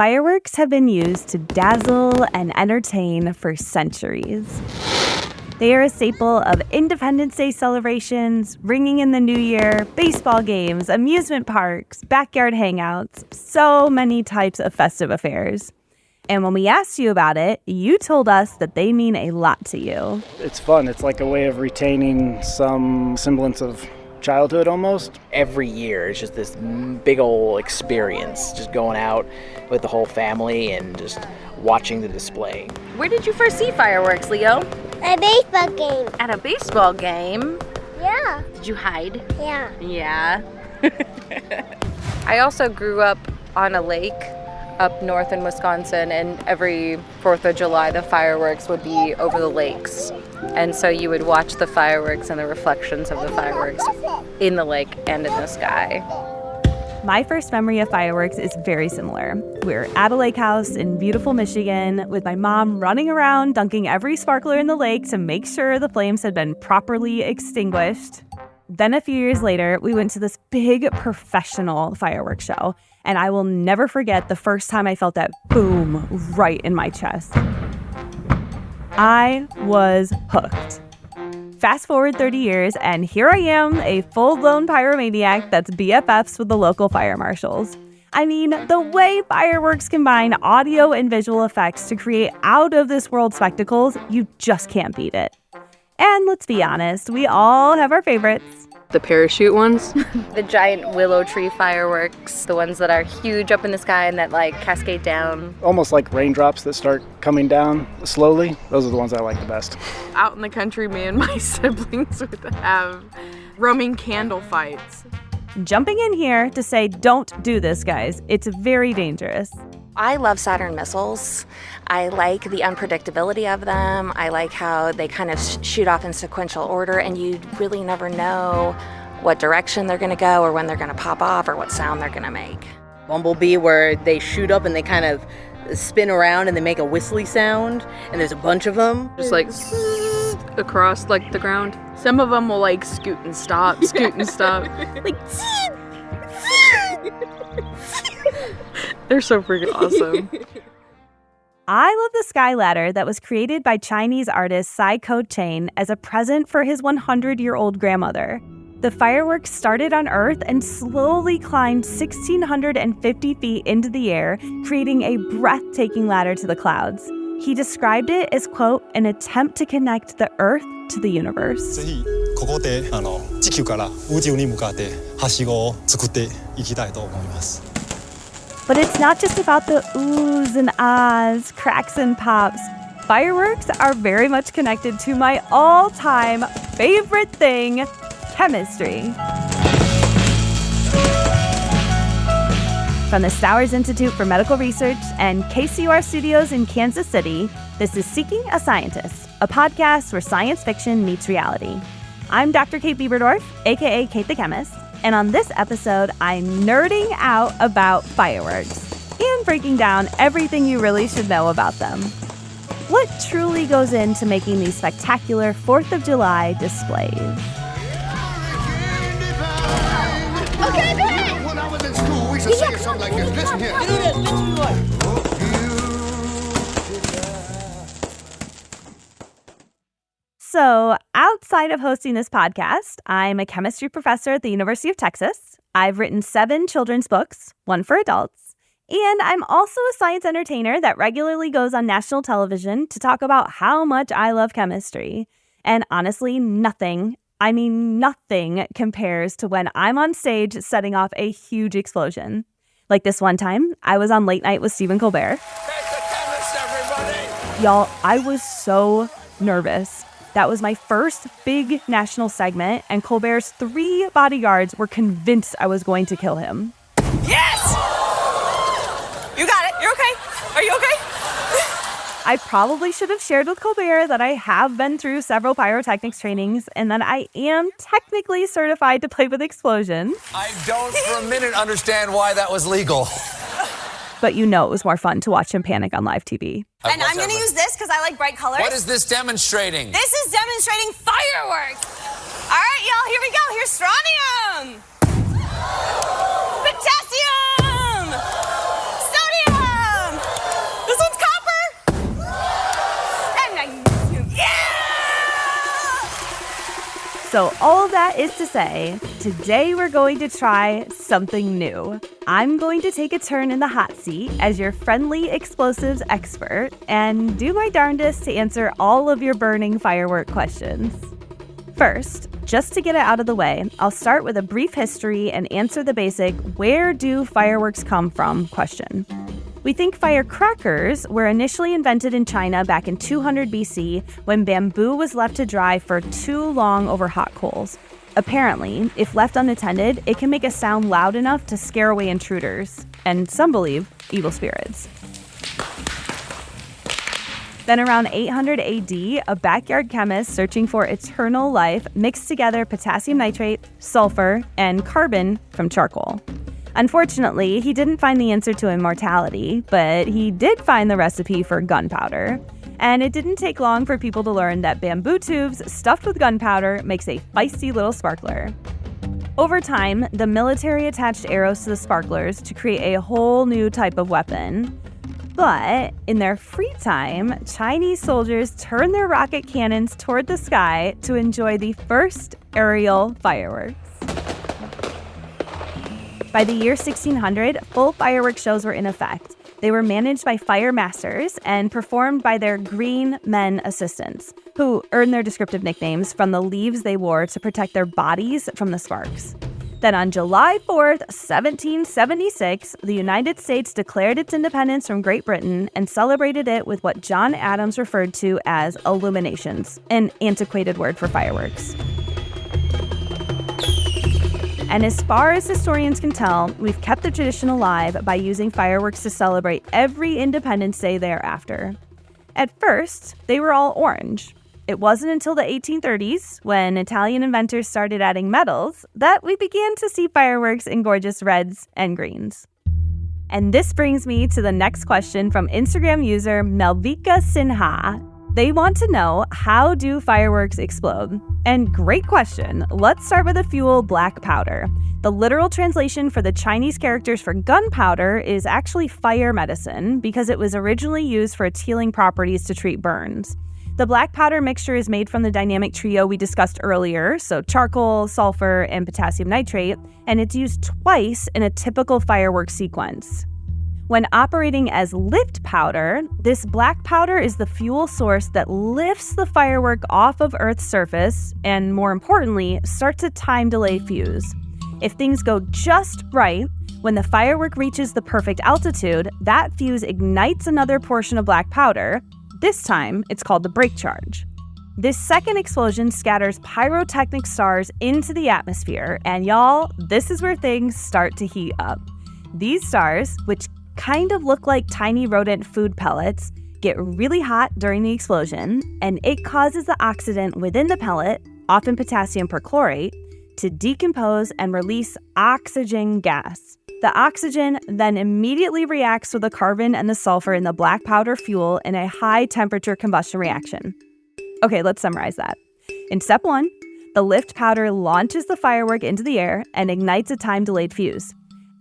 Fireworks have been used to dazzle and entertain for centuries. They are a staple of Independence Day celebrations, ringing in the new year, baseball games, amusement parks, backyard hangouts, so many types of festive affairs. And when we asked you about it, you told us that they mean a lot to you. It's fun. It's like a way of retaining some semblance of childhood almost. Every year it's just this big old experience, just going out with the whole family and just watching the display. Where did you first see fireworks, Leo? A baseball game. At a baseball game? Yeah. Did you hide? Yeah. Yeah. I also grew up on a lake up north in Wisconsin, and every 4th of July the fireworks would be over the lakes. And so you would watch the fireworks and the reflections of the fireworks in the lake and in the sky. My first memory of fireworks is very similar. We're at a lake house in beautiful Michigan with my mom running around dunking every sparkler in the lake to make sure the flames had been properly extinguished. Then a few years later, we went to this big professional fireworks show, and I will never forget the first time I felt that boom right in my chest. I was hooked. Fast forward 30 years, and here I am, a full-blown pyromaniac that's BFFs with the local fire marshals. I mean, the way fireworks combine audio and visual effects to create out-of-this-world spectacles, you just can't beat it. And let's be honest, we all have our favorites. The parachute ones. The giant willow tree fireworks, the ones that are huge up in the sky and that like cascade down. Almost like raindrops that start coming down slowly. Those are the ones I like the best. Out in the country, me and my siblings would have roaming candle fights. Jumping in here to say don't do this, guys. It's very dangerous. I love Saturn missiles. I like the unpredictability of them. I like how they kind of shoot off in sequential order, and you really never know what direction they're going to go or when they're going to pop off or what sound they're going to make. Bumblebee, where they shoot up and they kind of spin around and they make a whistly sound, and there's a bunch of them. Just like across like the ground. Some of them will like scoot and stop. Like they're so freaking awesome. I love the sky ladder that was created by Chinese artist Sai Ko-Chain as a present for his 100-year-old grandmother. The fireworks started on Earth and slowly climbed 1,650 feet into the air, creating a breathtaking ladder to the clouds. He described it as, quote, an attempt to connect the Earth to the universe. ぜひここで地球から宇宙に向かってはしごを作っていきたいと思います。 But it's not just about the oohs and ahs, cracks and pops. Fireworks are very much connected to my all-time favorite thing, chemistry. From the Stowers Institute for Medical Research and KCUR studios in Kansas City, this is Seeking a Scientist, a podcast where science fiction meets reality. I'm Dr. Kate Biberdorf, aka Kate the Chemist, and on this episode, I'm nerding out about fireworks and breaking down everything you really should know about them. What truly goes into making these spectacular 4th of July displays? Okay, do it! When I was in school, we used to sing a song like this. Listen here. Do this, listen to it. So, outside of hosting this podcast, I'm a chemistry professor at the University of Texas. I've written 7 children's books, 1 for adults, and I'm also a science entertainer that regularly goes on national television to talk about how much I love chemistry. And honestly, nothing compares to when I'm on stage setting off a huge explosion. Like this one time, I was on Late Night with Stephen Colbert. Kate the Chemist, everybody! Y'all, I was so nervous. That was my first big national segment, and Colbert's 3 bodyguards were convinced I was going to kill him. Yes! You got it. You're okay. Are you okay? I probably should have shared with Colbert that I have been through several pyrotechnics trainings and that I am technically certified to play with explosions. I don't for a minute understand why that was legal. But you know it was more fun to watch him panic on live TV. And I'm going to use this because I like bright colors. What is this demonstrating? This is demonstrating fireworks. All right, y'all, here we go. Here's strontium. Potassium. Sodium. So all of that is to say, today we're going to try something new. I'm going to take a turn in the hot seat as your friendly explosives expert and do my darndest to answer all of your burning firework questions. First, just to get it out of the way, I'll start with a brief history and answer the basic "where do fireworks come from?" question. We think firecrackers were initially invented in China back in 200 BC when bamboo was left to dry for too long over hot coals. Apparently, if left unattended, it can make a sound loud enough to scare away intruders, and some believe evil spirits. Then around 800 AD, a backyard chemist searching for eternal life mixed together potassium nitrate, sulfur, and carbon from charcoal. Unfortunately, he didn't find the answer to immortality, but he did find the recipe for gunpowder. And it didn't take long for people to learn that bamboo tubes stuffed with gunpowder makes a feisty little sparkler. Over time, the military attached arrows to the sparklers to create a whole new type of weapon. But in their free time, Chinese soldiers turned their rocket cannons toward the sky to enjoy the first aerial fireworks. By the year 1600, full fireworks shows were in effect. They were managed by fire masters and performed by their green men assistants, who earned their descriptive nicknames from the leaves they wore to protect their bodies from the sparks. Then on July 4th, 1776, the United States declared its independence from Great Britain and celebrated it with what John Adams referred to as illuminations, an antiquated word for fireworks. And as far as historians can tell, we've kept the tradition alive by using fireworks to celebrate every Independence Day thereafter. At first, they were all orange. It wasn't until the 1830s, when Italian inventors started adding metals, that we began to see fireworks in gorgeous reds and greens. And this brings me to the next question from Instagram user Melvika Sinha. They want to know, how do fireworks explode? And great question. Let's start with the fuel black powder. The literal translation for the Chinese characters for gunpowder is actually fire medicine because it was originally used for its healing properties to treat burns. The black powder mixture is made from the dynamic trio we discussed earlier, so charcoal, sulfur, and potassium nitrate, and it's used twice in a typical fireworks sequence. When operating as lift powder, this black powder is the fuel source that lifts the firework off of Earth's surface and, more importantly, starts a time-delayed fuse. If things go just right, when the firework reaches the perfect altitude, that fuse ignites another portion of black powder. This time, it's called the break charge. This second explosion scatters pyrotechnic stars into the atmosphere, and y'all, this is where things start to heat up. These stars, which kind of look like tiny rodent food pellets, get really hot during the explosion, and it causes the oxidant within the pellet, often potassium perchlorate, to decompose and release oxygen gas. The oxygen then immediately reacts with the carbon and the sulfur in the black powder fuel in a high-temperature combustion reaction. Okay, let's summarize that. In step 1, the lift powder launches the firework into the air and ignites a time-delayed fuse.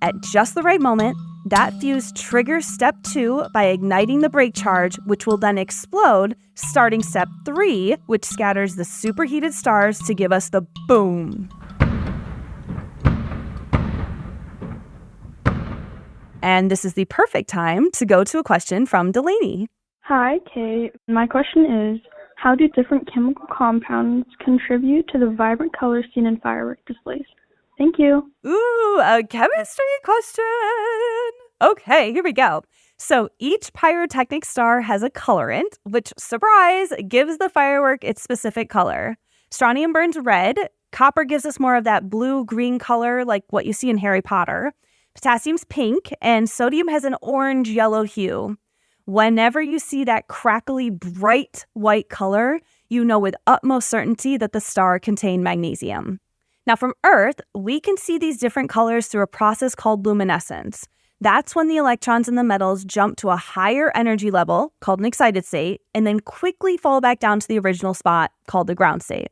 At just the right moment, that fuse triggers step 2 by igniting the break charge, which will then explode, starting step 3, which scatters the superheated stars to give us the boom. And this is the perfect time to go to a question from Delaney. Hi, Kate. My question is, how do different chemical compounds contribute to the vibrant colors seen in firework displays? Thank you. Ooh, a chemistry question. Okay, here we go. So each pyrotechnic star has a colorant, which, surprise, gives the firework its specific color. Strontium burns red. Copper gives us more of that blue-green color like what you see in Harry Potter. Potassium's pink, and sodium has an orange-yellow hue. Whenever you see that crackly, bright white color, you know with utmost certainty that the star contained magnesium. Now, from Earth, we can see these different colors through a process called luminescence. That's when the electrons in the metals jump to a higher energy level, called an excited state, and then quickly fall back down to the original spot, called the ground state.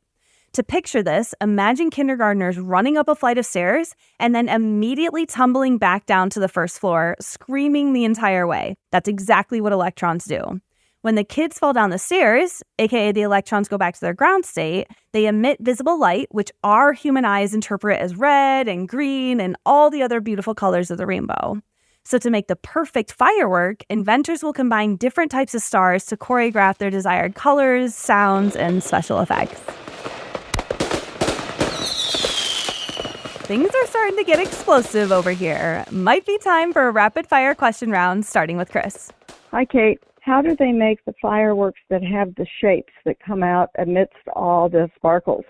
To picture this, imagine kindergartners running up a flight of stairs and then immediately tumbling back down to the first floor, screaming the entire way. That's exactly what electrons do. When the kids fall down the stairs, aka the electrons go back to their ground state, they emit visible light, which our human eyes interpret as red and green and all the other beautiful colors of the rainbow. So to make the perfect firework, inventors will combine different types of stars to choreograph their desired colors, sounds, and special effects. Things are starting to get explosive over here. Might be time for a rapid-fire question round, starting with Chris. Hi, Kate. How do they make the fireworks that have the shapes that come out amidst all the sparkles?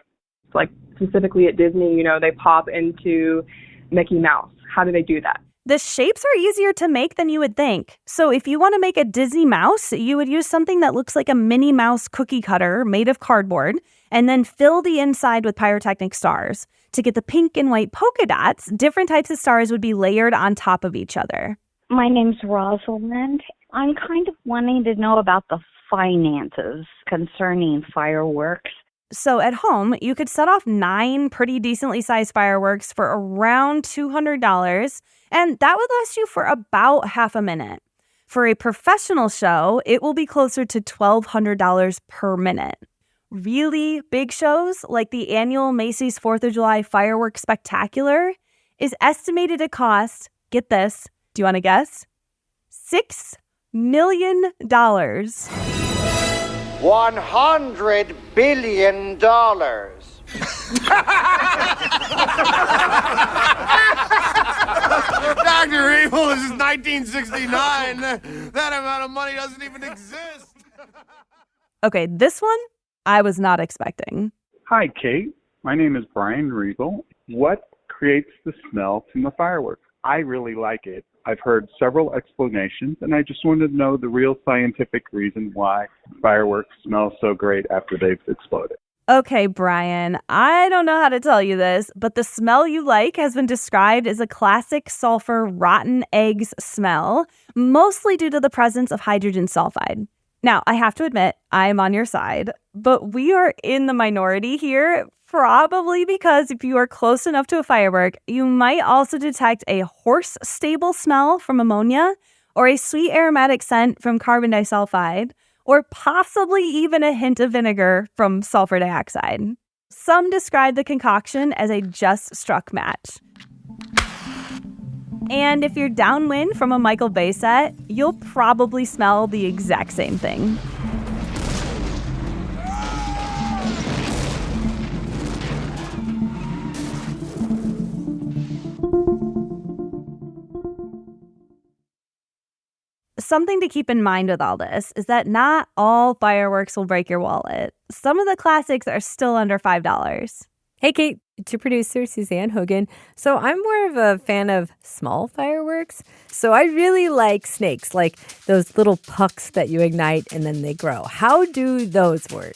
Like specifically at Disney, they pop into Mickey Mouse. How do they do that? The shapes are easier to make than you would think. So if you want to make a Disney mouse, you would use something that looks like a Minnie Mouse cookie cutter made of cardboard and then fill the inside with pyrotechnic stars. To get the pink and white polka dots, different types of stars would be layered on top of each other. My name's Rosalind. I'm kind of wanting to know about the finances concerning fireworks. So at home, you could set off 9 pretty decently sized fireworks for around $200, and that would last you for about half a minute. For a professional show, it will be closer to $1,200 per minute. Really big shows, like the annual Macy's 4th of July Fireworks Spectacular, is estimated to cost, get this, do you want to guess? $6 million. $100 billion. Dr. Evil, this is 1969. That amount of money doesn't even exist. Okay, this one I was not expecting. Hi, Kate. My name is Brian Riegel. What creates the smell from the fireworks? I really like it. I've heard several explanations, and I just wanted to know the real scientific reason why fireworks smell so great after they've exploded. Okay, Brian, I don't know how to tell you this, but the smell you like has been described as a classic sulfur rotten eggs smell, mostly due to the presence of hydrogen sulfide. Now, I have to admit, I'm on your side, but we are in the minority here, probably because if you are close enough to a firework, you might also detect a horse stable smell from ammonia, or a sweet aromatic scent from carbon disulfide, or possibly even a hint of vinegar from sulfur dioxide. Some describe the concoction as a just struck match. And if you're downwind from a Michael Bay set, you'll probably smell the exact same thing. Something to keep in mind with all this is that not all fireworks will break your wallet. Some of the classics are still under $5. Hey, Kate, to producer Suzanne Hogan. So I'm more of a fan of small fireworks. So I really like snakes, like those little pucks that you ignite and then they grow. How do those work?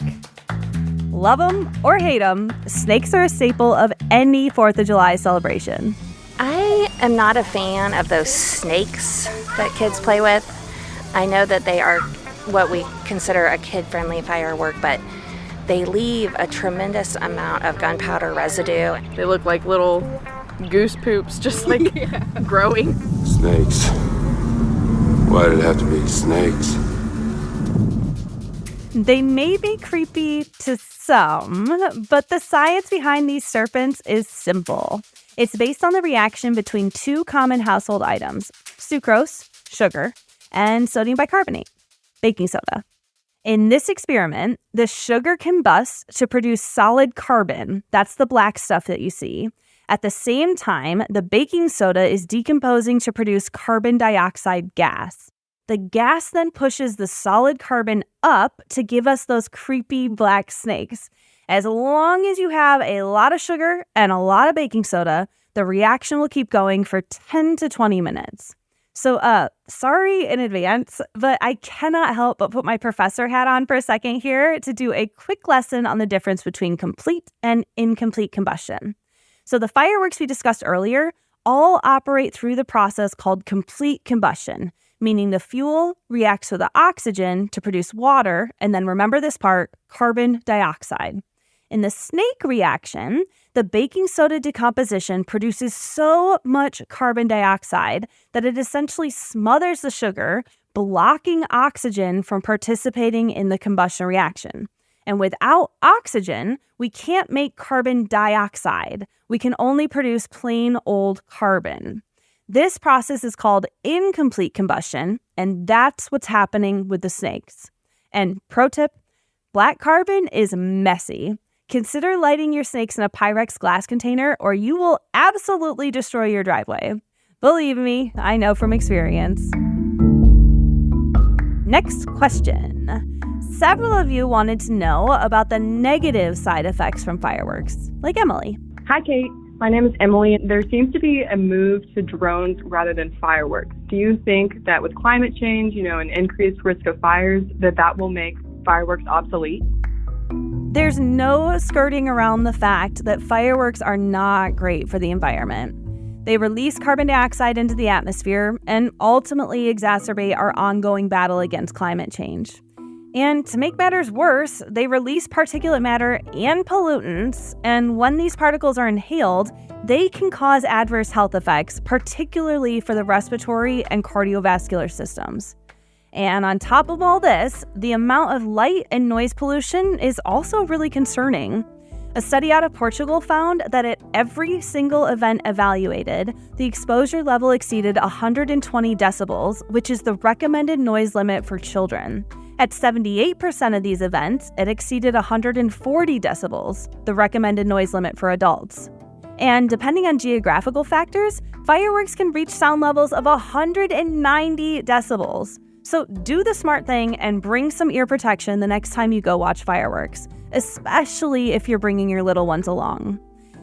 Love them or hate them, snakes are a staple of any 4th of July celebration. I am not a fan of those snakes that kids play with. I know that they are what we consider a kid-friendly firework, but they leave a tremendous amount of gunpowder residue. They look like little goose poops just like growing. Snakes. Why did it have to be snakes? They may be creepy to some, but the science behind these serpents is simple. It's based on the reaction between 2 common household items, sucrose, sugar, and sodium bicarbonate, baking soda. In this experiment, the sugar combusts to produce solid carbon, that's the black stuff that you see. At the same time, the baking soda is decomposing to produce carbon dioxide gas. The gas then pushes the solid carbon up to give us those creepy black snakes. As long as you have a lot of sugar and a lot of baking soda, the reaction will keep going for 10 to 20 minutes. So, sorry in advance, but I cannot help but put my professor hat on for a second here to do a quick lesson on the difference between complete and incomplete combustion. So the fireworks we discussed earlier all operate through the process called complete combustion, meaning the fuel reacts with the oxygen to produce water, and then remember this part, carbon dioxide. In the snake reaction, the baking soda decomposition produces so much carbon dioxide that it essentially smothers the sugar, blocking oxygen from participating in the combustion reaction. And without oxygen, we can't make carbon dioxide. We can only produce plain old carbon. This process is called incomplete combustion, and that's what's happening with the snakes. And pro tip, black carbon is messy. Consider lighting your snakes in a Pyrex glass container, or you will absolutely destroy your driveway. Believe me, I know from experience. Next question. Several of you wanted to know about the negative side effects from fireworks, like Emily. Hi, Kate. My name is Emily. There seems to be a move to drones rather than fireworks. Do you think that with climate change, an increased risk of fires, that will make fireworks obsolete? There's no skirting around the fact that fireworks are not great for the environment. They release carbon dioxide into the atmosphere and ultimately exacerbate our ongoing battle against climate change. And to make matters worse, they release particulate matter and pollutants, and when these particles are inhaled, they can cause adverse health effects, particularly for the respiratory and cardiovascular systems. And on top of all this, the amount of light and noise pollution is also really concerning. A study out of Portugal found that at every single event evaluated, the exposure level exceeded 120 decibels, which is the recommended noise limit for children. At 78% of these events, it exceeded 140 decibels, the recommended noise limit for adults. And depending on geographical factors, fireworks can reach sound levels of 190 decibels. So do the smart thing and bring some ear protection the next time you go watch fireworks, especially if you're bringing your little ones along.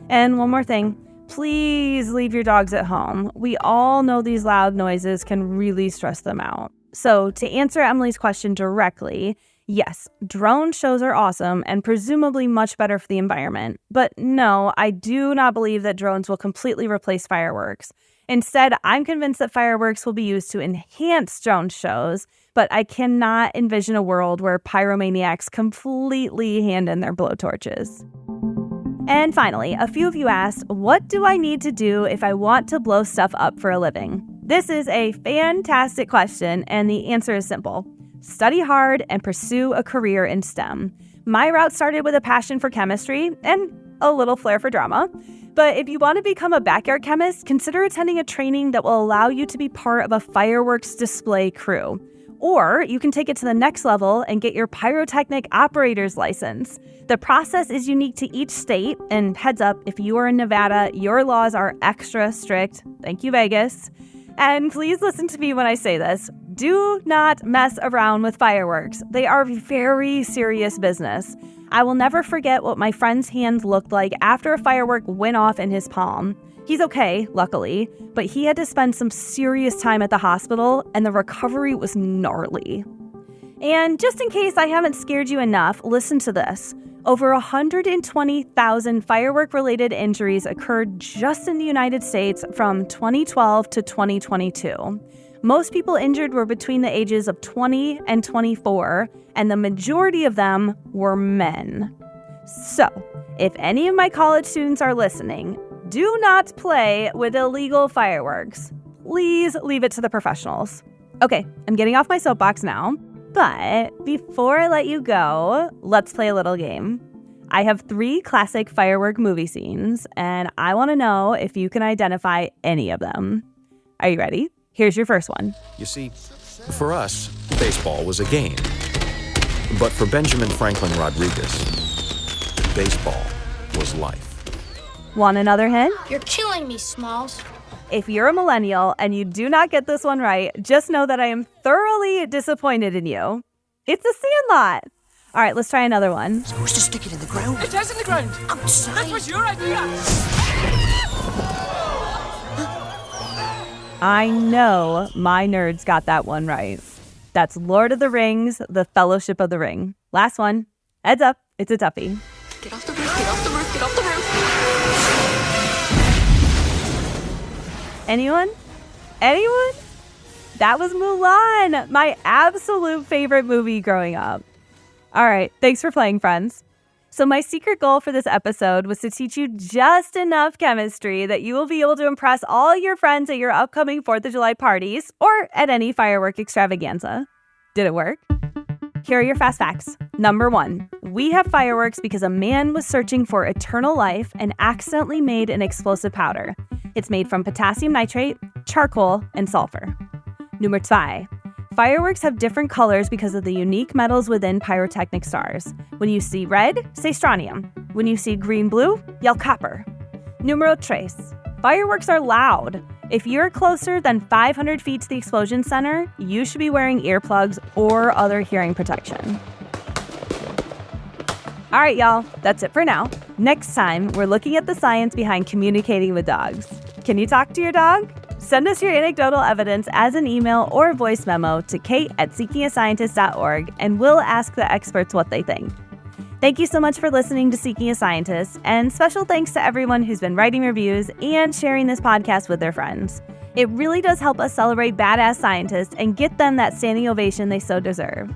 And one more thing, please leave your dogs at home. We all know these loud noises can really stress them out. So to answer Emily's question directly, yes, drone shows are awesome and presumably much better for the environment. But no, I do not believe that drones will completely replace fireworks. Instead, I'm convinced that fireworks will be used to enhance drone shows, but I cannot envision a world where pyromaniacs completely hand in their blowtorches. And finally, a few of you asked, what do I need to do if I want to blow stuff up for a living? This is a fantastic question, and the answer is simple. Study hard and pursue a career in STEM. My route started with a passion for chemistry and a little flair for drama. But if you want to become a backyard chemist, consider attending a training that will allow you to be part of a fireworks display crew. Or you can take it to the next level and get your pyrotechnic operator's license. The process is unique to each state, and heads up, if you are in Nevada, your laws are extra strict. Thank you, Vegas. And please listen to me when I say this. Do not mess around with fireworks. They are very serious business. I will never forget what my friend's hand looked like after a firework went off in his palm. He's okay, luckily, but he had to spend some serious time at the hospital, and the recovery was gnarly. And just in case I haven't scared you enough, listen to this. Over 120,000 firework-related injuries occurred just in the United States from 2012 to 2022. Most people injured were between the ages of 20 and 24, and the majority of them were men. So, if any of my college students are listening, do not play with illegal fireworks. Please leave it to the professionals. Okay, I'm getting off my soapbox now, but before I let you go, let's play a little game. I have 3 classic firework movie scenes, and I want to know if you can identify any of them. Are you ready? Here's your first one. You see, for us, baseball was a game. But for Benjamin Franklin Rodriguez, baseball was life. Want another hint? You're killing me, Smalls. If you're a millennial and you do not get this one right, just know that I am thoroughly disappointed in you. It's The Sandlot. All right, let's try another one. Supposed to stick it in the ground? It is in the ground. Outside. That was your idea. I know my nerds got that one right. That's Lord of the Rings, The Fellowship of the Ring. Last one. Heads up, it's a toughie. Get off the roof, get off the roof, get off the roof. Anyone? Anyone? That was Mulan, my absolute favorite movie growing up. All right, thanks for playing, friends. So my secret goal for this episode was to teach you just enough chemistry that you will be able to impress all your friends at your upcoming 4th of July parties or at any firework extravaganza. Did it work? Here are your fast facts. Number 1, we have fireworks because a man was searching for eternal life and accidentally made an explosive powder. It's made from potassium nitrate, charcoal, and sulfur. Nummer 2, fireworks have different colors because of the unique metals within pyrotechnic stars. When you see red, say strontium. When you see green-blue, yell copper. Numero 3, fireworks are loud. If you're closer than 500 feet to the explosion center, you should be wearing earplugs or other hearing protection. All right, y'all, that's it for now. Next time, we're looking at the science behind communicating with dogs. Can you talk to your dog? Send us your anecdotal evidence as an email or voice memo to kate@seekingascientist.org, and we'll ask the experts what they think. Thank you so much for listening to Seeking a Scientist, and special thanks to everyone who's been writing reviews and sharing this podcast with their friends. It really does help us celebrate badass scientists and get them that standing ovation they so deserve.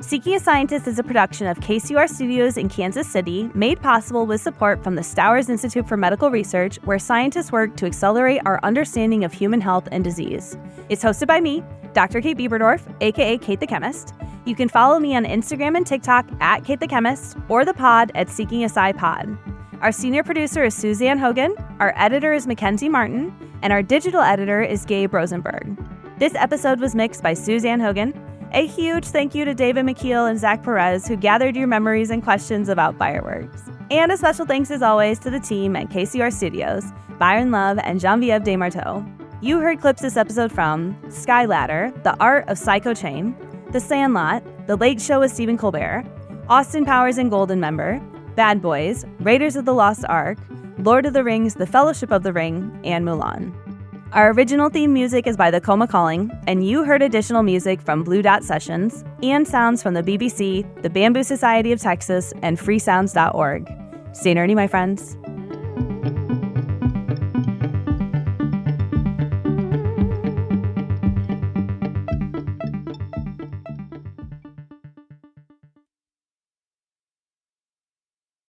Seeking a Scientist is a production of KCUR Studios in Kansas City, made possible with support from the Stowers Institute for Medical Research, where scientists work to accelerate our understanding of human health and disease. It's hosted by me, Dr. Kate Biberdorf, aka Kate the Chemist. You can follow me on Instagram and TikTok at Kate the Chemist or the pod at Seeking a Sci Pod. Our senior producer is Suzanne Hogan, our editor is Mackenzie Martin, and our digital editor is Gabe Rosenberg. This episode was mixed by Suzanne Hogan. A huge thank you to David McKeel and Zach Perez, who gathered your memories and questions about fireworks. And a special thanks as always to the team at KCUR Studios, Byron Love and Genevieve DesMarteau. You heard clips this episode from Sky Ladder, The Art of Psycho Chain, The Sandlot, The Late Show with Stephen Colbert, Austin Powers and Golden Member, Bad Boys, Raiders of the Lost Ark, Lord of the Rings, The Fellowship of the Ring, and Mulan. Our original theme music is by The Coma Calling, and you heard additional music from Blue Dot Sessions and sounds from the BBC, the Bamboo Society of Texas, and freesounds.org. Stay nerdy, my friends.